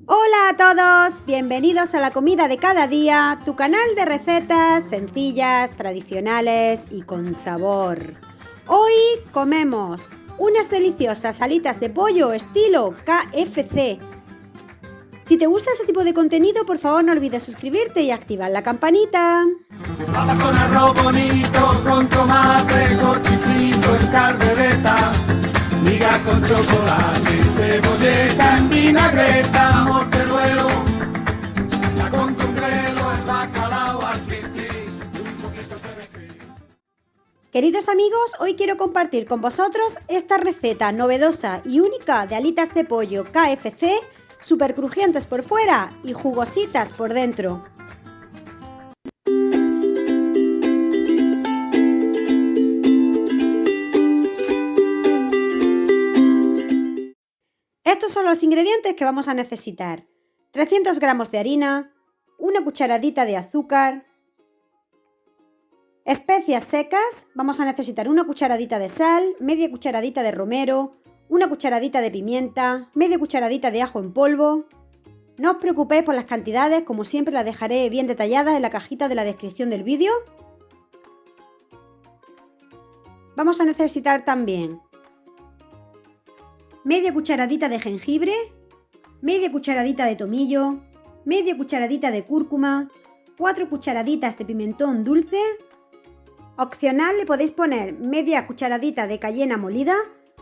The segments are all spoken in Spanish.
Hola a todos, bienvenidos a La Comida de Cada Día, tu canal de recetas sencillas, tradicionales y con sabor. Hoy comemos unas deliciosas alitas de pollo estilo KFC. Si te gusta este tipo de contenido, por favor no olvides suscribirte y activar la campanita. Papa con arroz bonito, con tomate, cochifrito en caldereta, miga con chocolate, cebolleta en vinagreta, morteruelo, la con congrelo, el bacalao argentino, un poquito de perejil. Queridos amigos, hoy quiero compartir con vosotros esta receta novedosa y única de alitas de pollo KFC, súper crujientes por fuera y jugositas por dentro. Estos son los ingredientes que vamos a necesitar: 300 gramos de harina, una cucharadita de azúcar, especias secas, vamos a necesitar una cucharadita de sal, media cucharadita de romero, una cucharadita de pimienta, media cucharadita de ajo en polvo. No os preocupéis por las cantidades, como siempre las dejaré bien detalladas en la cajita de la descripción del vídeo. Vamos a necesitar también media cucharadita de jengibre, media cucharadita de tomillo, media cucharadita de cúrcuma, 4 cucharaditas de pimentón dulce. Opcional, le podéis poner media cucharadita de cayena molida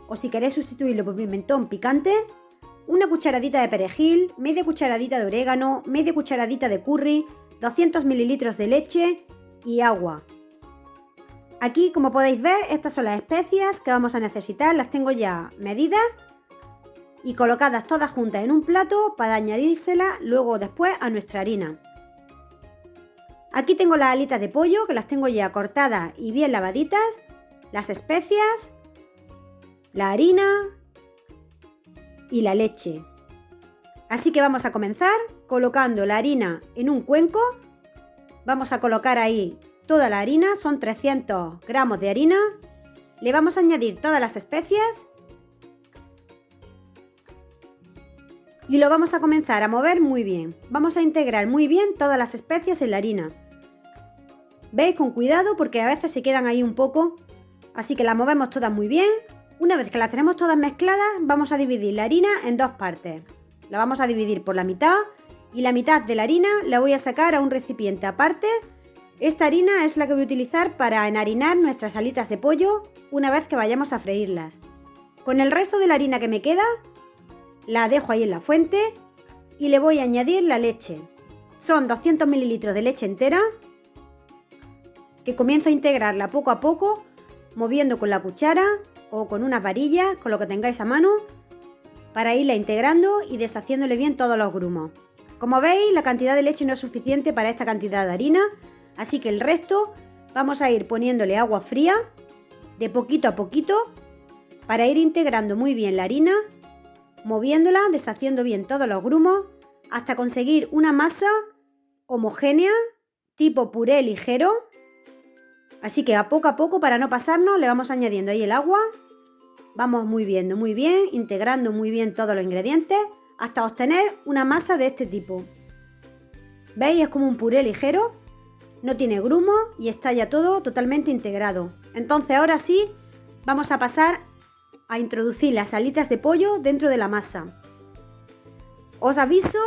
o si queréis sustituirlo por pimentón picante, una cucharadita de perejil, media cucharadita de orégano, media cucharadita de curry, 200 mililitros de leche y agua. Aquí, como podéis ver, estas son las especias que vamos a necesitar, las tengo ya medidas y colocadas todas juntas en un plato para añadírselas luego después a nuestra harina. Aquí tengo las alitas de pollo que las tengo ya cortadas y bien lavaditas, las especias, la harina y la leche. Así que vamos a comenzar colocando la harina en un cuenco. Vamos a colocar ahí toda la harina, son 300 gramos de harina. Le vamos a añadir todas las especias y lo vamos a comenzar a mover muy bien. Vamos a integrar muy bien todas las especias en la harina. ¿Veis? Con cuidado porque a veces se quedan ahí un poco, así que las movemos todas muy bien. Una vez que las tenemos todas mezcladas, vamos a dividir la harina en dos partes. La vamos a dividir por la mitad y la mitad de la harina la voy a sacar a un recipiente aparte. Esta harina es la que voy a utilizar para enharinar nuestras alitas de pollo una vez que vayamos a freírlas. Con el resto de la harina que me queda, la dejo ahí en la fuente y le voy a añadir la leche. Son 200 mililitros de leche entera que comienzo a integrarla poco a poco, moviendo con la cuchara o con una varilla, con lo que tengáis a mano, para irla integrando y deshaciéndole bien todos los grumos. Como veis, la cantidad de leche no es suficiente para esta cantidad de harina, así que el resto vamos a ir poniéndole agua fría de poquito a poquito para ir integrando muy bien la harina, moviéndola, deshaciendo bien todos los grumos hasta conseguir una masa homogénea tipo puré ligero. Así que a poco, para no pasarnos, le vamos añadiendo ahí el agua. Vamos moviendo muy bien, integrando muy bien todos los ingredientes hasta obtener una masa de este tipo. ¿Veis? Es como un puré ligero, no tiene grumo y está ya todo totalmente integrado. Entonces ahora sí, vamos a pasar a introducir las alitas de pollo dentro de la masa. Os aviso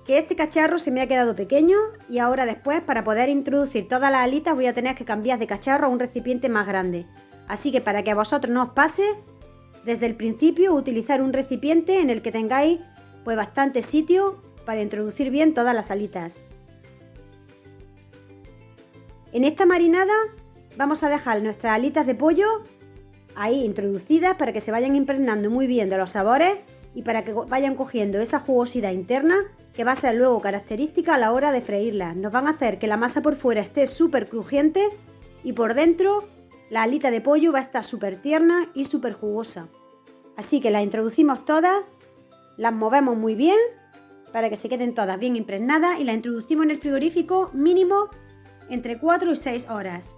que este cacharro se me ha quedado pequeño y ahora después, para poder introducir todas las alitas, voy a tener que cambiar de cacharro a un recipiente más grande. Así que para que a vosotros no os pase, desde el principio utilizar un recipiente en el que tengáis pues bastante sitio para introducir bien todas las alitas. En esta marinada vamos a dejar nuestras alitas de pollo ahí introducidas para que se vayan impregnando muy bien de los sabores y para que vayan cogiendo esa jugosidad interna que va a ser luego característica a la hora de freírlas. Nos van a hacer que la masa por fuera esté súper crujiente y por dentro la alita de pollo va a estar súper tierna y súper jugosa. Así que las introducimos todas, las movemos muy bien para que se queden todas bien impregnadas y las introducimos en el frigorífico mínimo entre 4 y 6 horas.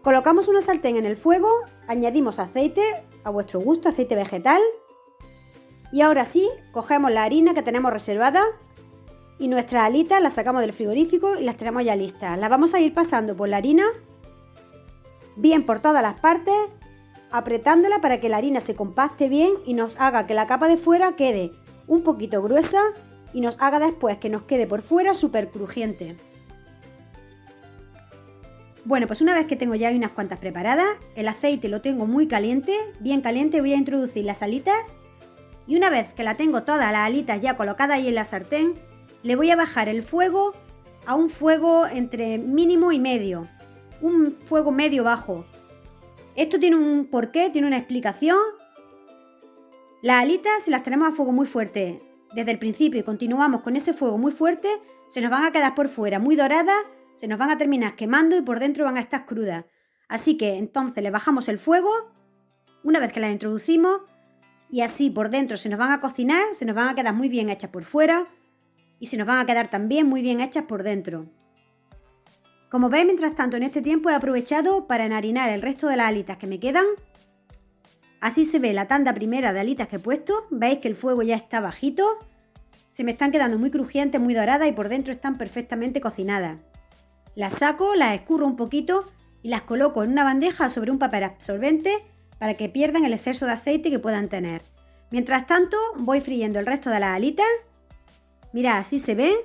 Colocamos una sartén en el fuego, añadimos aceite a vuestro gusto, aceite vegetal, Y ahora sí, cogemos la harina que tenemos reservada y nuestras alitas las sacamos del frigorífico y las tenemos ya listas. Las vamos a ir pasando por la harina, bien por todas las partes, apretándola para que la harina se compacte bien y nos haga que la capa de fuera quede un poquito gruesa y nos haga después que nos quede por fuera súper crujiente. Bueno, pues una vez que tengo ya unas cuantas preparadas, el aceite lo tengo muy caliente, bien caliente, voy a introducir las alitas y una vez que la tengo todas las alitas ya colocadas ahí en la sartén, le voy a bajar el fuego a un fuego entre mínimo y medio, un fuego medio bajo. Esto tiene un porqué, tiene una explicación. Las alitas, si las tenemos a fuego muy fuerte desde el principio y continuamos con ese fuego muy fuerte, se nos van a quedar por fuera muy doradas, se nos van a terminar quemando y por dentro van a estar crudas. Así que entonces le bajamos el fuego una vez que las introducimos y así por dentro se nos van a cocinar, se nos van a quedar muy bien hechas por fuera y se nos van a quedar también muy bien hechas por dentro. Como veis, mientras tanto en este tiempo he aprovechado para enharinar el resto de las alitas que me quedan. Así se ve la tanda primera de alitas que he puesto, veis que el fuego ya está bajito, se me están quedando muy crujientes, muy doradas y por dentro están perfectamente cocinadas. Las saco, las escurro un poquito y las coloco en una bandeja sobre un papel absorbente para que pierdan el exceso de aceite que puedan tener. Mientras tanto voy friendo el resto de las alitas. Mirad, así se ven.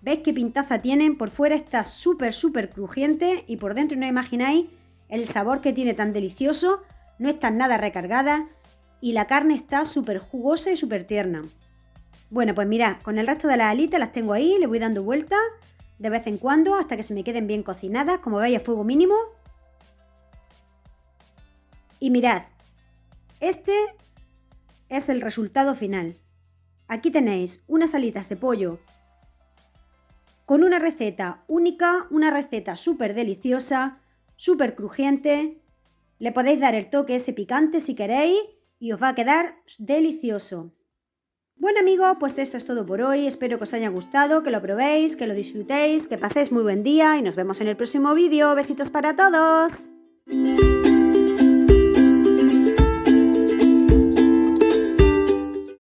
¿Veis qué pintaza tienen? Por fuera está súper crujiente y por dentro no imagináis el sabor que tiene tan delicioso. No está nada recargada y la carne está súper jugosa y súper tierna. Bueno, pues mirad, con el resto de las alitas las tengo ahí, le voy dando vueltas de vez en cuando hasta que se me queden bien cocinadas, como veis a fuego mínimo. Y mirad, este es el resultado final. Aquí tenéis unas alitas de pollo con una receta única, una receta súper deliciosa, súper crujiente. Le podéis dar el toque ese picante si queréis y os va a quedar delicioso. Bueno amigos, pues esto es todo por hoy. Espero que os haya gustado, que lo probéis, que lo disfrutéis, que paséis muy buen día y nos vemos en el próximo vídeo. Besitos para todos.